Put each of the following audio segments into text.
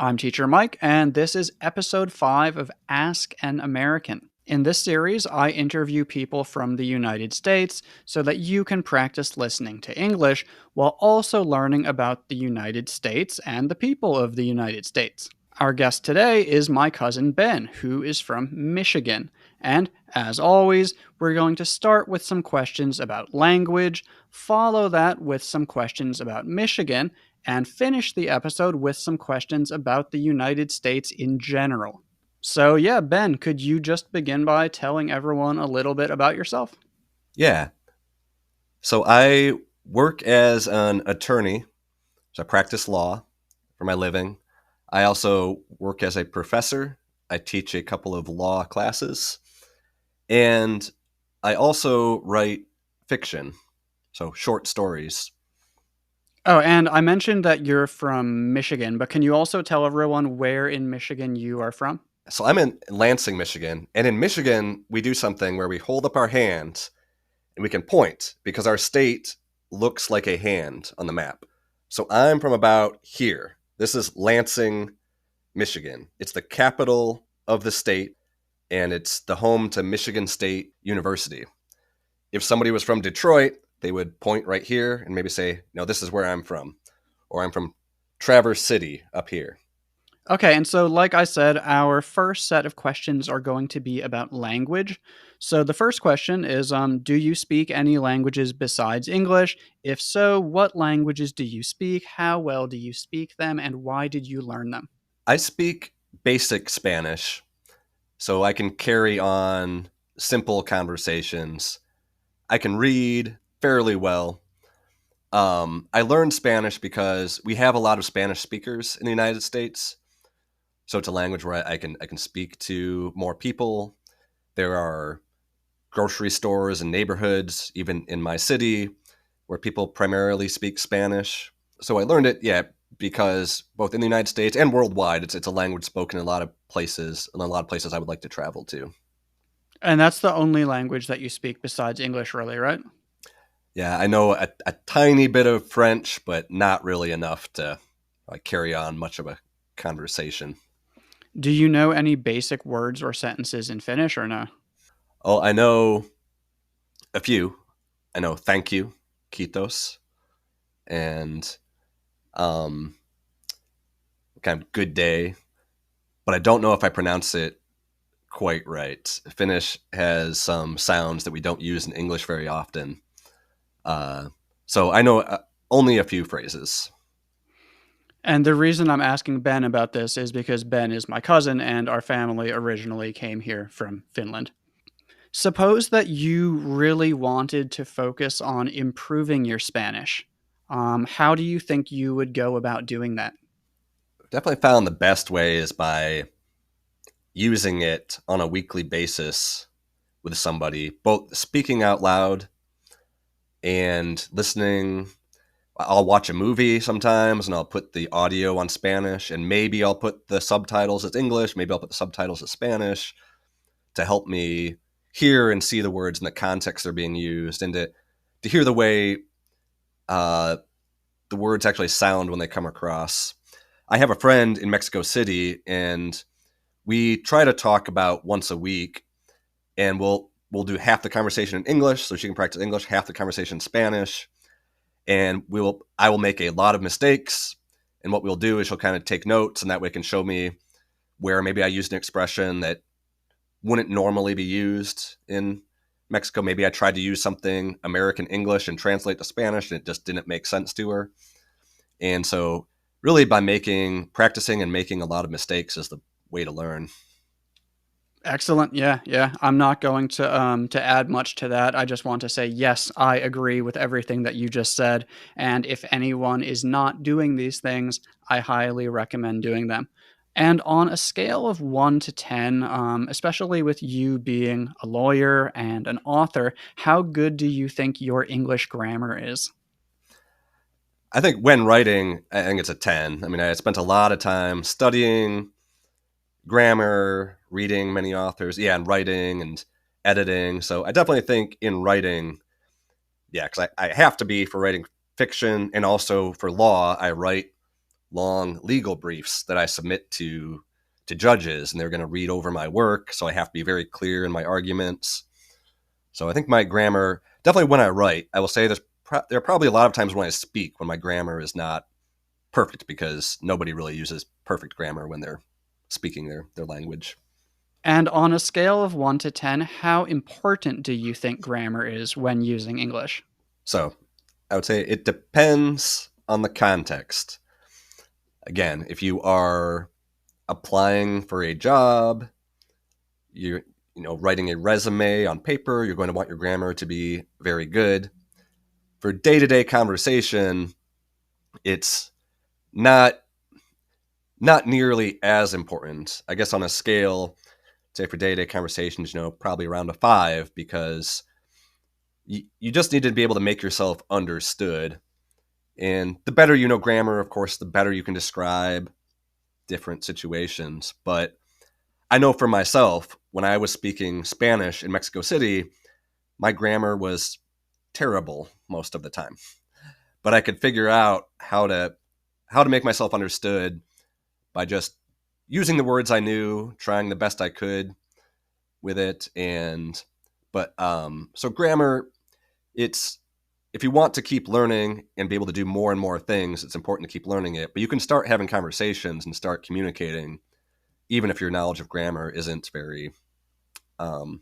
I'm Teacher Mike, and this is episode 5 of Ask an American. In this series, I interview people from the United States so that you can practice listening to English while also learning about the United States and the people of the United States. Our guest today is my cousin Ben, who is from Michigan. And as always, we're going to start with some questions about language, follow that with some questions about Michigan, and finish the episode with some questions about the United States in general. So, yeah, Ben, could you just begin by telling everyone a little bit about yourself? Yeah. So I work as an attorney. So I practice law for my living. I also work as a professor. I teach a couple of law classes. And I also write fiction, so short stories. Oh, and I mentioned that you're from Michigan, but can you also tell everyone where in Michigan you are from? So I'm in Lansing, Michigan. And in Michigan, we do something where we hold up our hands and we can point because our state looks like a hand on the map. So I'm from about here. This is Lansing, Michigan. It's the capital of the state, and it's the home to Michigan State University. If somebody was from Detroit, they would point right here and maybe say, no, this is where I'm from, or I'm from Traverse City up here. Okay, and so like I said, our first set of questions are going to be about language. So the first question is do you speak any languages besides English? If so, what languages do you speak? How well do you speak them? And why did you learn them? I speak basic Spanish, so I can carry on simple conversations. I can read fairly well. I learned Spanish because we have a lot of Spanish speakers in the United States. So it's a language where I can speak to more people. There are grocery stores and neighborhoods, even in my city, where people primarily speak Spanish. So I learned it, yeah, because both in the United States and worldwide, it's a language spoken in a lot of places, and a lot of places I would like to travel to. And that's the only language that you speak besides English, really, right? Yeah, I know a tiny bit of French, but not really enough to carry on much of a conversation. Do you know any basic words or sentences in Finnish or no? Oh, I know a few. I know thank you, kiitos, and um, kind of good day, but I don't know if I pronounce it quite right. Finnish has some sounds that we don't use in English very often. Uh, so I know only a few phrases. And the reason I'm asking Ben about this is because Ben is my cousin and our family originally came here from Finland. Suppose that you really wanted to focus on improving your Spanish. How do you think you would go about doing that? Definitely found the best way is by using it on a weekly basis with somebody, both speaking out loud and listening. I'll watch a movie sometimes and I'll put the audio on Spanish, and maybe I'll put the subtitles as English, maybe I'll put the subtitles as Spanish to help me hear and see the words in the context they're being used, and to hear the way uh, the words actually sound when they come across. I have a friend in Mexico City, and we try to talk about once a week, and we'll do half the conversation in English so she can practice English, half the conversation in Spanish, and I will make a lot of mistakes. And what we'll do is she'll kind of take notes, and that way can show me where maybe I used an expression that wouldn't normally be used in Mexico. Maybe I tried to use something American English and translate to Spanish, and it just didn't make sense to her. And so really by practicing and making a lot of mistakes is the way to learn. Excellent. Yeah, yeah. I'm not going to add much to that. I just want to say yes, I agree with everything that you just said. And if anyone is not doing these things, I highly recommend doing them. And on a scale of 1 to 10, especially with you being a lawyer and an author, how good do you think your English grammar is? I think when writing, I think it's a 10. I mean, I spent a lot of time studying grammar, reading many authors, yeah, and writing and editing. So I definitely think in writing, yeah, because I have to be for writing fiction, and also for law, I write long legal briefs that I submit to judges, and they're going to read over my work, so I have to be very clear in my arguments. So I think my grammar, definitely when I write, I will say there are probably a lot of times when I speak when my grammar is not perfect, because nobody really uses perfect grammar when they're speaking their language. And on a scale of 1 to 10, how important do you think grammar is when using English? So I would say it depends on the context. Again, if you are applying for a job, you're writing a resume on paper, you're going to want your grammar to be very good. For day-to-day conversation, it's not not nearly as important. I guess on a scale, say for day-to-day conversations, probably around a 5, because you just need to be able to make yourself understood. And the better you know grammar, of course, the better you can describe different situations. But I know for myself, when I was speaking Spanish in Mexico City, my grammar was terrible most of the time. But I could figure out how to make myself understood by just using the words I knew, trying the best I could with it. So grammar, it's, if you want to keep learning and be able to do more and more things, it's important to keep learning it. But you can start having conversations and start communicating, even if your knowledge of grammar um,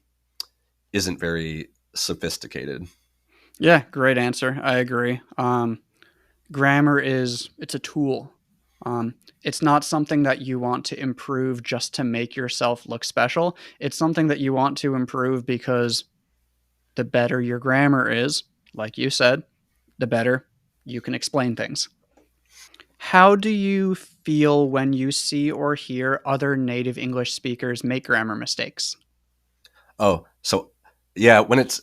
isn't very sophisticated. Yeah, great answer. I agree. Grammar it's a tool. It's not something that you want to improve just to make yourself look special. It's something that you want to improve because the better your grammar is, like you said, the better you can explain things. How do you feel when you see or hear other native English speakers make grammar mistakes? Oh, so yeah, when it's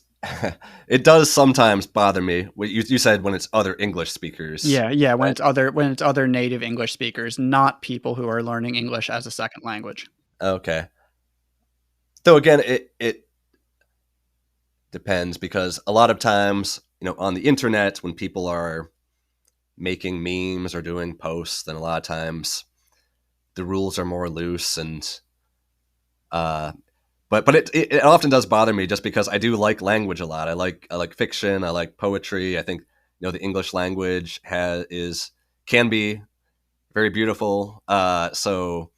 it does sometimes bother me. You said when it's other English speakers, Yeah, yeah, right? when it's other native English speakers, not people who are learning English as a second language. Okay. Though again, it depends, because a lot of times, on the internet, when people are making memes or doing posts, then a lot of times the rules are more loose, and uh, but it often does bother me, just because I do like language a lot. I like fiction. I like poetry. I think the English language can be very beautiful. Uh, so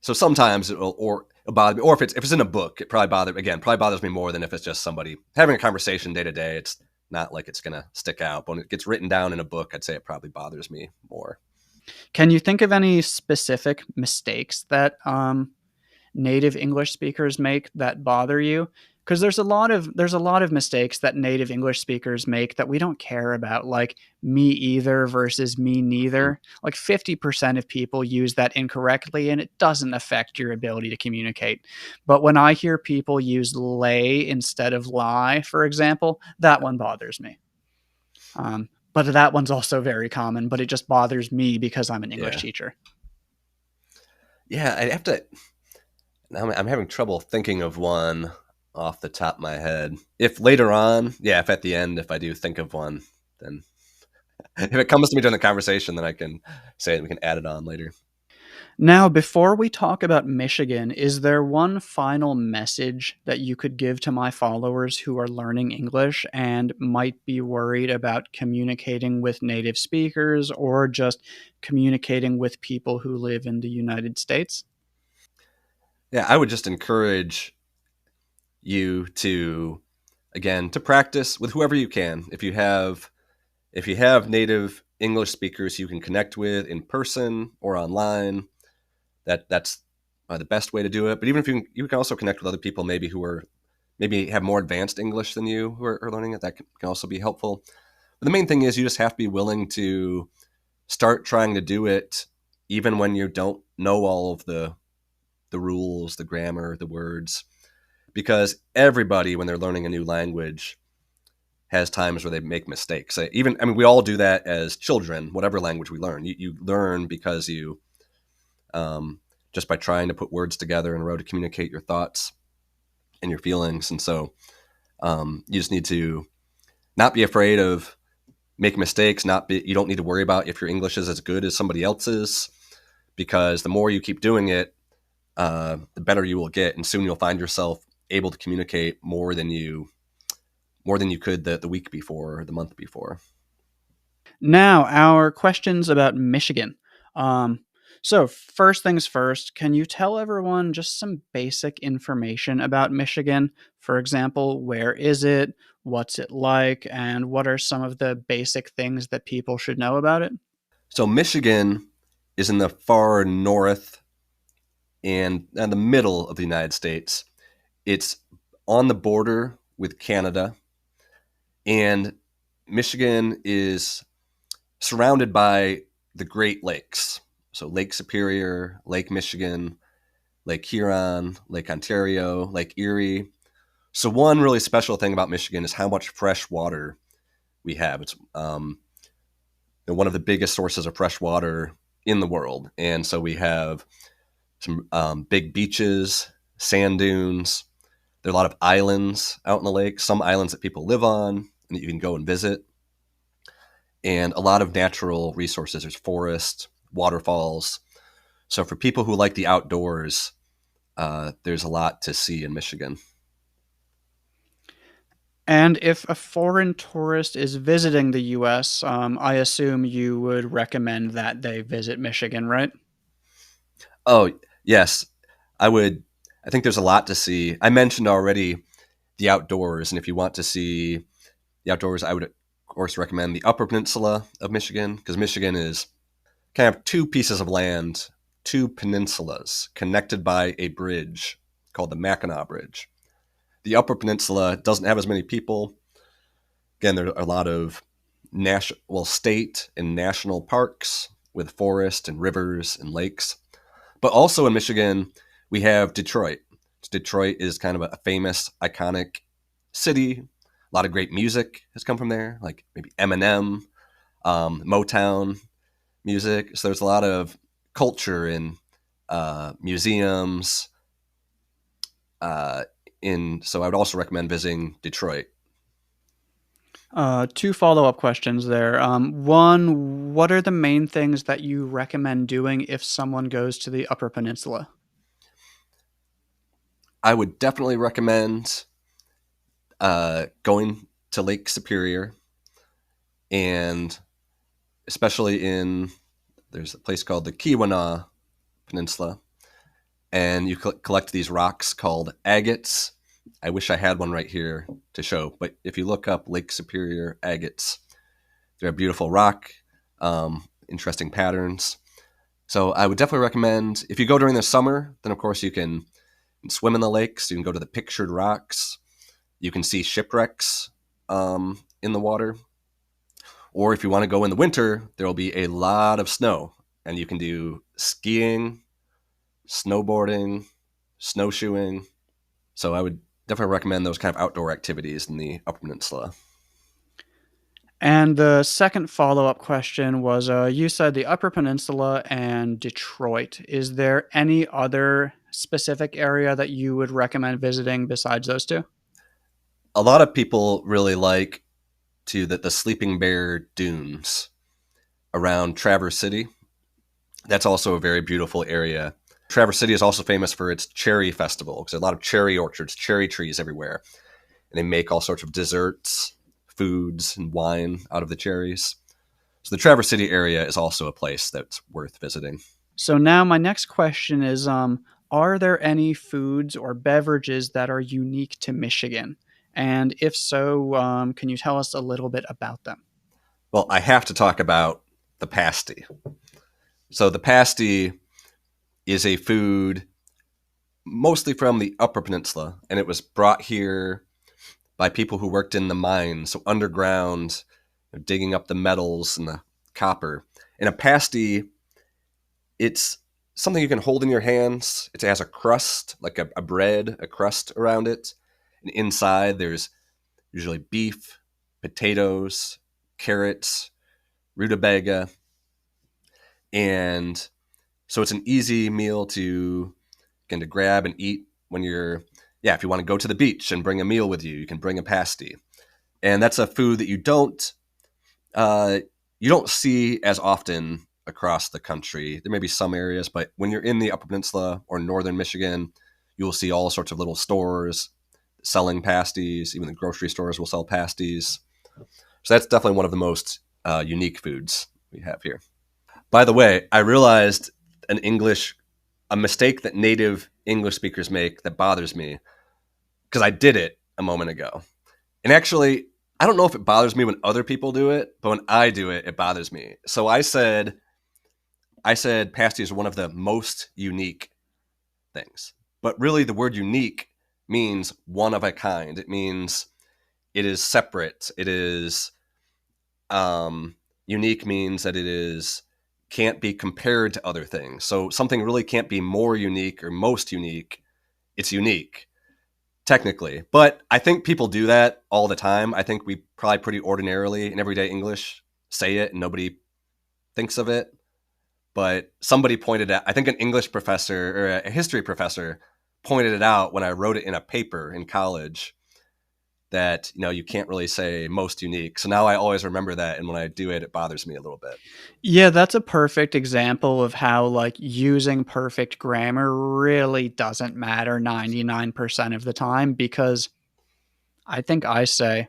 sometimes it'll bother me, or if it's in a book, it probably bothers me more than if it's just somebody having a conversation day to day. It's not like it's gonna stick out. But when it gets written down in a book, I'd say it probably bothers me more. Can you think of any specific mistakes that native English speakers make that bother you? Because there's a lot of mistakes that native English speakers make that we don't care about, like me either versus me Mm. neither. Like 50% of people use that incorrectly, and it doesn't affect your ability to communicate. But when I hear people use lay instead of lie, for example, that one bothers me. But that one's also very common, but it just bothers me because I'm an English Yeah, teacher. yeah. I have to. I'm having trouble thinking of one off the top of my head. If later on, yeah, if at the end, if I do think of one, then if it comes to me during the conversation, then I can say it and we can add it on later. Now, before we talk about Michigan, is there one final message that you could give to my followers who are learning English and might be worried about communicating with native speakers or just communicating with people who live in the United States? Yeah, I would just encourage you to, again, to practice with whoever you can. If you have native English speakers you can connect with in person or online, that's the best way to do it. But even if you can also connect with other people, maybe who are maybe have more advanced English than you, who are learning it. That can also be helpful. But the main thing is you just have to be willing to start trying to do it, even when you don't know all of the rules, the grammar, the words, because everybody, when they're learning a new language, has times where they make mistakes. We all do that as children. Whatever language we learn, you learn because you just by trying to put words together in a row to communicate your thoughts and your feelings. And so you just need to not be afraid of make mistakes. You don't need to worry about if your English is as good as somebody else's, because the more you keep doing it, the better you will get, and soon you'll find yourself able to communicate more than you could the week before or the month before. Now, our questions about Michigan. Um, so, first things first, can you tell everyone just some basic information about Michigan? For example, where is it? What's it like? And what are some of the basic things that people should know about it? So Michigan is in the far north and the middle of the United States. It's on the border with Canada, and Michigan is surrounded by the Great Lakes. So Lake Superior, Lake Michigan, Lake Huron, Lake Ontario, Lake Erie. So one really special thing about Michigan is how much fresh water we have. It's one of the biggest sources of fresh water in the world, and so we have some big beaches, sand dunes. There are a lot of islands out in the lake. Some islands that people live on and that you can go and visit, and a lot of natural resources. There's forests, waterfalls. So for people who like the outdoors, there's a lot to see in Michigan. And if a foreign tourist is visiting the US, I assume you would recommend that they visit Michigan, right? Oh, yes, I would. I think there's a lot to see. I mentioned already the outdoors, and if you want to see the outdoors, I would, of course, recommend the Upper Peninsula of Michigan, because Michigan is kind of two pieces of land, two peninsulas connected by a bridge called the Mackinac Bridge. The Upper Peninsula doesn't have as many people. Again, there are a lot of state and national parks with forest and rivers and lakes. But also in Michigan, we have Detroit. Detroit is kind of a famous, iconic city. A lot of great music has come from there, like maybe Eminem, Motown music. So there's a lot of culture in museums. So I would also recommend visiting Detroit. Two follow up questions there. One, what are the main things that you recommend doing if someone goes to the Upper Peninsula? I would definitely recommend going to Lake Superior, and especially there's a place called the Keweenaw Peninsula, and you collect these rocks called agates. I wish I had one right here to show, but if you look up Lake Superior agates, they're a beautiful rock, interesting patterns. So I would definitely recommend, if you go during the summer, then of course you can swim in the lakes. You can go to the pictured rocks. You can see shipwrecks in the water. Or if you want to go in the winter, there will be a lot of snow, and you can do skiing, snowboarding, snowshoeing. So I would definitely recommend those kind of outdoor activities in the Upper Peninsula. And the second follow up question was you said the Upper Peninsula and Detroit. Is there any other specific area that you would recommend visiting besides those two? A lot of people really like the Sleeping Bear Dunes around Traverse City. That's also a very beautiful area. Traverse City is also famous for its cherry festival, because there are a lot of cherry orchards, cherry trees everywhere. And they make all sorts of desserts, foods, and wine out of the cherries. So the Traverse City area is also a place that's worth visiting. So now my next question is are there any foods or beverages that are unique to Michigan? And if so, can you tell us a little bit about them? Well, I have to talk about the pasty. So the pasty is a food mostly from the Upper Peninsula, and it was brought here by people who worked in the mines, so underground, digging up the metals and the copper. And a pasty, it's something you can hold in your hands. It has a crust, like a bread, a crust around it. And inside there's usually beef, potatoes, carrots, rutabaga. And so it's an easy meal to grab and eat when if you want to go to the beach and bring a meal with you, you can bring a pasty. And that's a food that you don't uh, you don't see as often across the country. There may be some areas, but when you're in the Upper Peninsula or northern Michigan, you will see all sorts of little stores selling pasties. Even the grocery stores will sell pasties. So that's definitely one of the most unique foods we have here. By the way, I realized a mistake that native English speakers make that bothers me because I did it a moment ago. And actually, I don't know if it bothers me when other people do it, but when I do it, it bothers me. So I said pasties are one of the most unique things. But really the word unique means one of a kind. It means it is separate. It is unique means that it is can't be compared to other things. So something really can't be more unique or most unique. It's unique technically. But I think people do that all the time. I think we probably pretty ordinarily in everyday English say it and nobody thinks of it. But somebody pointed out, I think an English professor or a history professor pointed it out when I wrote it in a paper in college that, you can't really say most unique. So now I always remember that. And when I do it, it bothers me a little bit. Yeah, that's a perfect example of how like using perfect grammar really doesn't matter 99% of the time, because I think I say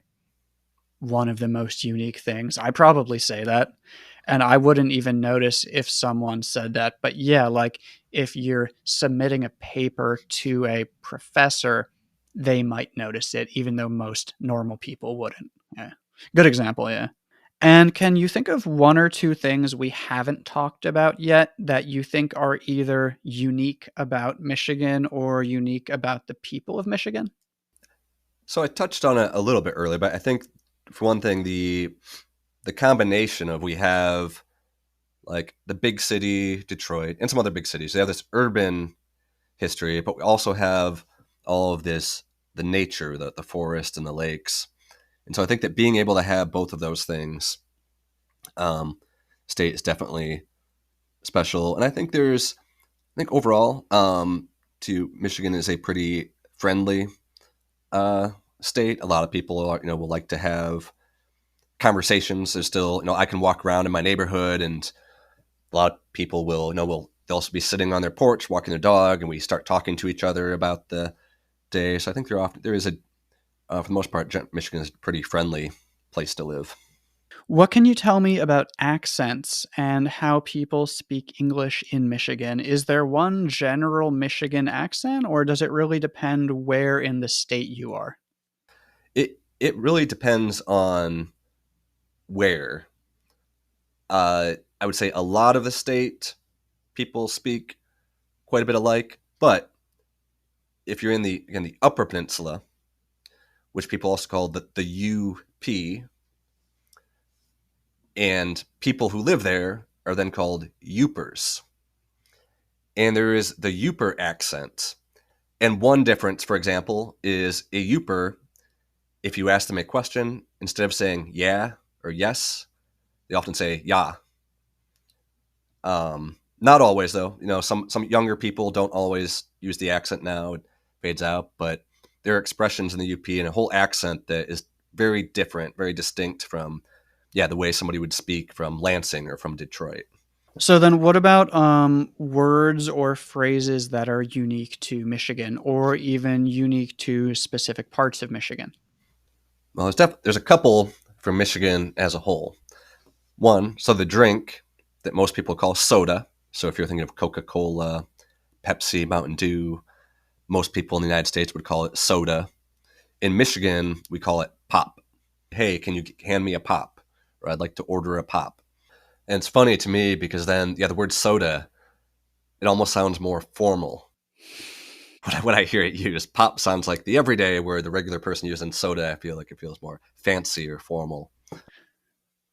one of the most unique things. I probably say that, and I wouldn't even notice if someone said that. But yeah, like if you're submitting a paper to a professor, they might notice it, even though most normal people wouldn't. Yeah. Good example, yeah. And can you think of one or two things we haven't talked about yet that you think are either unique about Michigan or unique about the people of Michigan? So I touched on it a little bit earlier, but I think for one thing, the combination of we have like the big city, Detroit, and some other big cities. They have this urban history, but we also have all of this the nature, the forest and the lakes. And so I think that being able to have both of those things um, state is definitely special. And I think overall, to Michigan is a pretty friendly uh, state. A lot of people will like to have conversations. There's still, I can walk around in my neighborhood and a lot of people they'll also be sitting on their porch, walking their dog, and we start talking to each other about the day. So I think there is for the most part, Michigan is a pretty friendly place to live. What can you tell me about accents and how people speak English in Michigan? Is there one general Michigan accent, or does it really depend where in the state you are? It really depends on where. I would say a lot of the state people speak quite a bit alike, but if you're in the Upper Peninsula, which people also call the UP, and people who live there are then called Yoopers. And there is the Yooper accent. And one difference, for example, is a Yooper, if you ask them a question, instead of saying yeah or yes, they often say yeah. Not always, though. Some younger people don't always use the accent now. It fades out, but there are expressions in the UP and a whole accent that is very different, very distinct from, the way somebody would speak from Lansing or from Detroit. So then what about words or phrases that are unique to Michigan or even unique to specific parts of Michigan? Well, there's a couple from Michigan as a whole. One, so the drink that most people call soda. So if you're thinking of Coca-Cola, Pepsi, Mountain Dew, most people in the United States would call it soda. In Michigan, we call it pop. Hey, can you hand me a pop? Or I'd like to order a pop. And it's funny to me because then, the word soda, it almost sounds more formal when I hear it used. Pop sounds like the everyday, where the regular person using soda, I feel like it feels more fancy or formal.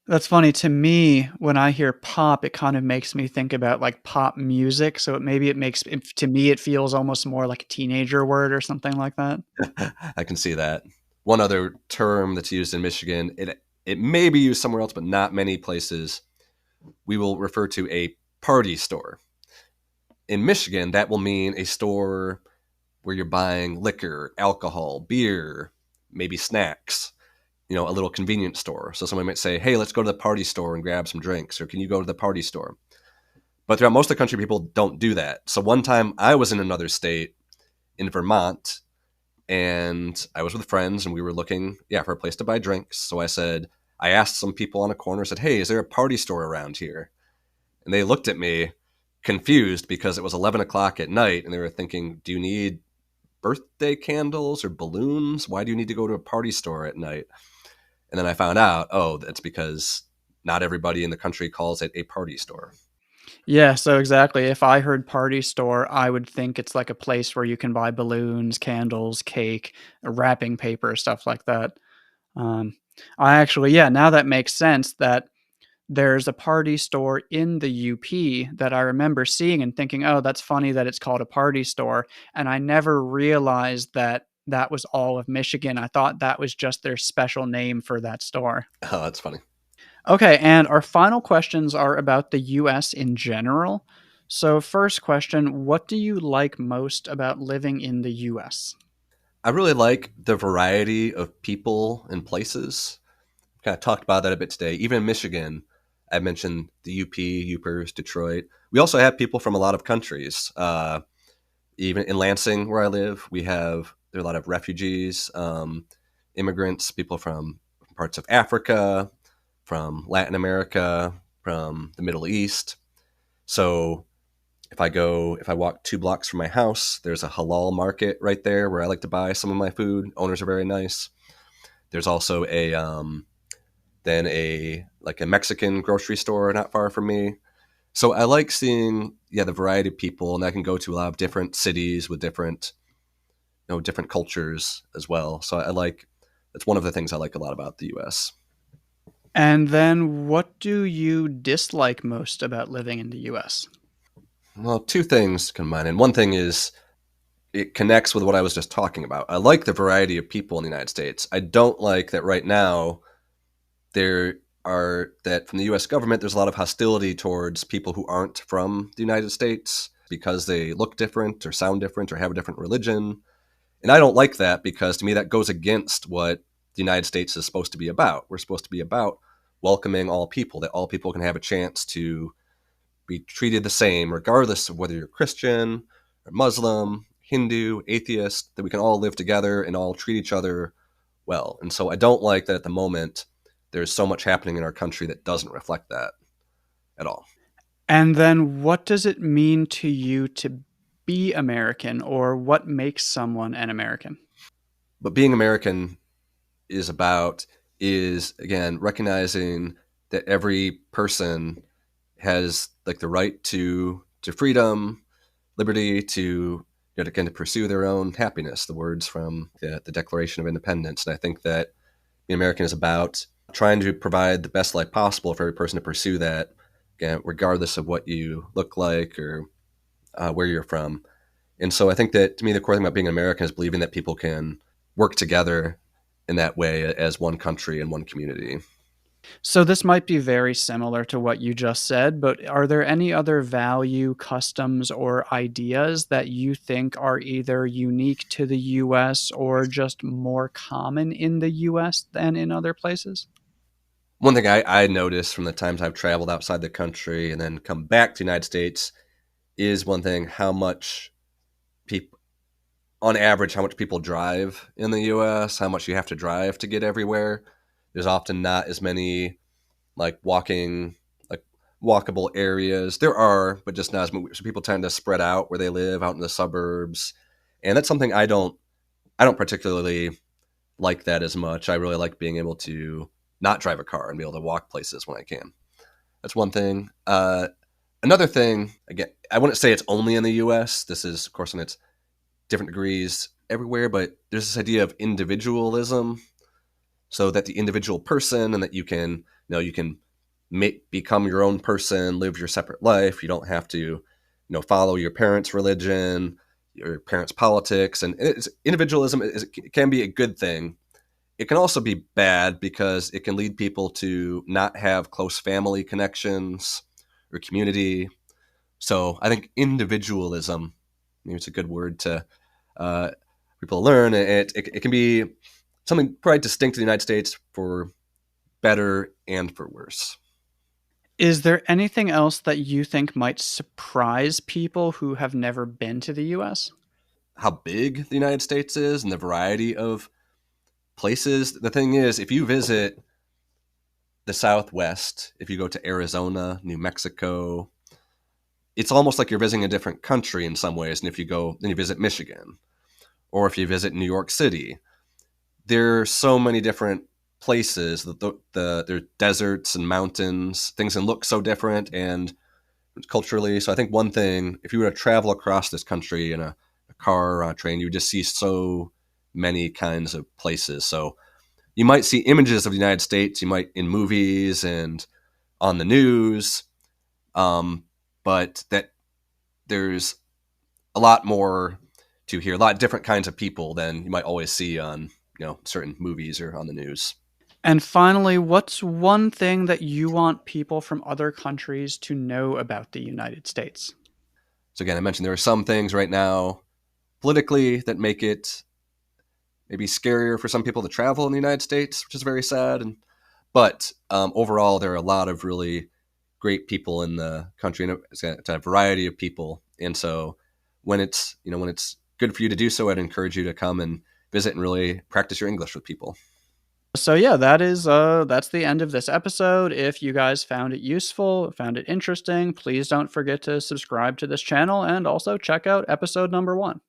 That's funny to me. When I hear pop, it kind of makes me think about like pop music. So it makes to me it feels almost more like a teenager word or something like that. I can see that. One other term that's used in Michigan, it may be used somewhere else, but not many places. We will refer to a party store. In Michigan, that will mean a store where you're buying liquor, alcohol, beer, maybe snacks. a little convenience store. So somebody might say, hey, let's go to the party store and grab some drinks, or can you go to the party store? But throughout most of the country, people don't do that. So one time I was in another state in Vermont, and I was with friends, and we were looking, for a place to buy drinks. So I asked some people on a corner, said, hey, is there a party store around here? And they looked at me confused because it was 11 o'clock at night, and they were thinking, do you need birthday candles or balloons? Why do you need to go to a party store at night? And then I found out, oh, that's because not everybody in the country calls it a party store. Yeah, so exactly. If I heard party store, I would think it's like a place where you can buy balloons, candles, cake, wrapping paper, stuff like that. Um, I actually, yeah, now that makes sense that there's a party store in the UP that I remember seeing and thinking, oh, that's funny that it's called a party store. And I never realized that that was all of Michigan. I thought that was just their special name for that store. Oh, that's funny. Okay, and our final questions are about the US in general. So, first question, what do you like most about living in the US? I really like the variety of people and places. Kind of talked about that a bit today. Even in Michigan, I mentioned the UP, Upers, Detroit. We also have people from a lot of countries. Even in Lansing, where I live, there are a lot of refugees, immigrants, people from parts of Africa, from Latin America, from the Middle East. So if I walk 2 blocks from my house, there's a halal market right there where I like to buy some of my food. Owners are very nice. There's also a Mexican grocery store not far from me. So I like seeing the variety of people, and I can go to a lot of different cities with different cultures as well. So that's one of the things I like a lot about the U.S. And then, what do you dislike most about living in the US? Well, two things come to mind, and one thing is it connects with what I was just talking about. I like the variety of people in the United States. I don't like that right now that from the US government, there's a lot of hostility towards people who aren't from the United States because they look different or sound different or have a different religion. And I don't like that because to me, that goes against what the United States is supposed to be about. We're supposed to be about welcoming all people, that all people can have a chance to be treated the same, regardless of whether you're Christian or Muslim, Hindu, atheist, that we can all live together and all treat each other well. And so I don't like that at the moment there's so much happening in our country that doesn't reflect that at all. And then, what does it mean to you to be American, or what makes someone an American? But being American is again recognizing that every person has like the right to freedom, liberty, to pursue their own happiness. The words from the Declaration of Independence, and I think that being American is about trying to provide the best life possible for every person to pursue that, again, regardless of what you look like or where you're from. And so I think that to me, the core thing about being an American is believing that people can work together in that way as one country and one community. So, this might be very similar to what you just said, but are there any other value, customs, or ideas that you think are either unique to the US or just more common in the US than in other places? One thing I noticed from the times I've traveled outside the country and then come back to the United States is one thing how much people, on average, how much people drive in the US, how much you have to drive to get everywhere. There's often not as many like walkable areas. There are, but just not as much. So people tend to spread out where they live, out in the suburbs, and that's something I don't particularly like that as much. I really like being able to not drive a car and be able to walk places when I can. That's one thing. Another thing, again, I wouldn't say it's only in the U.S. This is, of course, in its different degrees everywhere, but there's this idea of individualism, so that the individual person and that you can become your own person, live your separate life. You don't have to, follow your parents' religion, your parents' politics, and individualism can be a good thing. It can also be bad because it can lead people to not have close family connections or community. So I think individualism, maybe it's a good word to uh, people learn. It can be something probably distinct to the United States for better and for worse. Is there anything else that you think might surprise people who have never been to the US? How big the United States is and the variety of places. The thing is, if you visit the Southwest, if you go to Arizona, New Mexico, it's almost like you're visiting a different country in some ways. And if you go, then you visit Michigan, or if you visit New York City, there are so many different places that there are deserts and mountains. Things can look so different and culturally. So I think one thing, if you were to travel across this country in a car or on a train, you would just see so many kinds of places. So you might see images of the United States, you might in movies and on the news, but that there's a lot more to hear, a lot of different kinds of people than you might always see on certain movies or on the news. And finally, what's one thing that you want people from other countries to know about the United States? So again, I mentioned there are some things right now politically that make it maybe scarier for some people to travel in the United States, which is very sad. But overall, there are a lot of really great people in the country, and it's a variety of people. And so, when it's good for you to do so, I'd encourage you to come and visit and really practice your English with people. So yeah, that's the end of this episode. If you guys found it useful, found it interesting, please don't forget to subscribe to this channel and also check out episode number 1.